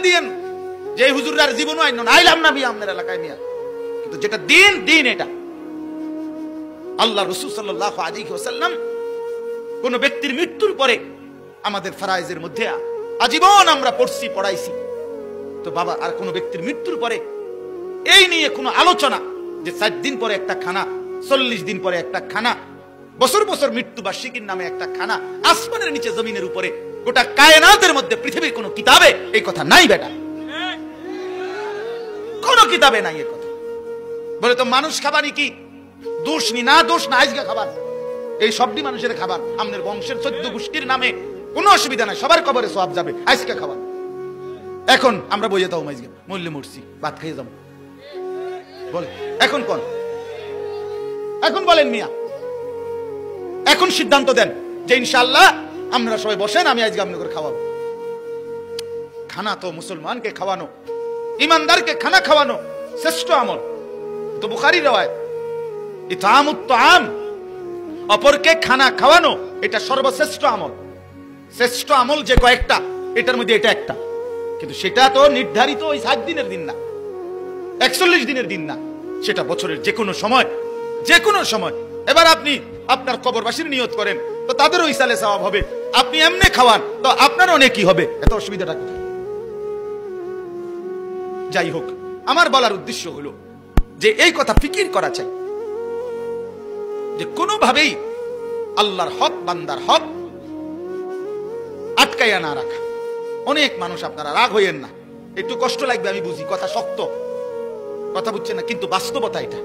দিয়েন যে হুজুরার জীবনও আইন না আইলাম না বিয়া আপনার এলাকায় নিয়ে, কিন্তু যেটা দিন দিন এটা আল্লাহ রাসূল সাল্লাল্লাহু আলাইহি ওয়াসাল্লাম কোন ব্যক্তির মৃত্যুর পরে আমাদের ফরায়েজের মধ্যে আজীবন আমরা পড়ছি পড়াইছি। তো বাবা আর কোন ব্যক্তির মৃত্যুর পরে এই নিয়ে কোনো আলোচনা যে 4 দিন পরে একটা খানা, 40 দিন পরে একটা খানা, বছর বছর মৃত্যু বার্ষিকীর নামে একটা খানা, আসমানের নিচে জমিনের উপরে গোটা কায়নাতের মধ্যে পৃথিবীর কোন কিতাবে এই কথা নাই বেটা, কোন কিতাবে নাই এই কথা। বলে তো মানুষ খাবারই কি দোষ নি না, দোষ না আজকে খাবার, এই সবটি মানুষের খাবার। আমাদের বংশের 14 গোষ্ঠীর নামে কোনো অসুবিধা নাই, সবার কবরে সওয়াব যাবে আজকে খাবার। এখন আমরা বইয়ে দাও মাইজকে মরলে মরছি ভাত খেয়ে যাবো বলে, এখন কোন এখন বলেন মিয়া, এখন সিদ্ধান্ত দেন যে ইনশাআল্লাহ আমরা সবাই বসেন, আমি আজকে আপনাদের করে খাওয়াবো। খানা তো মুসলমানকে খাওয়ানো, ইমানদারকে খানা খাওয়ানো শ্রেষ্ঠ আমল। তো বুখারী রওয়ায়াত, ইতামুত তাআম, অপরকে খানা খাওয়ানো এটা সর্বশ্রেষ্ঠ আমল। শ্রেষ্ঠ আমল যে কয়েকটা, এটার মধ্যে এটা একটা, কিন্তু সেটা তো নির্ধারিত ওই 7 দিনের দিন না, 41 দিনের দিন না, সেটা বছরের যে কোনো সময়, যে কোনো সময়। এবার আপনি আপনার কবরবাসীর নিয়ত করেন তো তাদেরও ইসালে সওয়াব হবে, আপনি এমনি খাওয়ান তো আপনারও নেকি হবে, এত অসুবিধাটা কোথায়? যাই হোক, আমার বলার উদ্দেশ্য হলো যে এই কথা ফিকির করা চাই যে কোনোভাবেই আল্লাহর হক, বান্দার হক আটকাইয়া না রাখা। অনেক মানুষ, আপনারা রাগ হইয়েন না, একটু কষ্ট লাগবে আমি বুঝি, কথা শক্ত, কথা বুঝছেন না, কিন্তু বাস্তবতা এটা।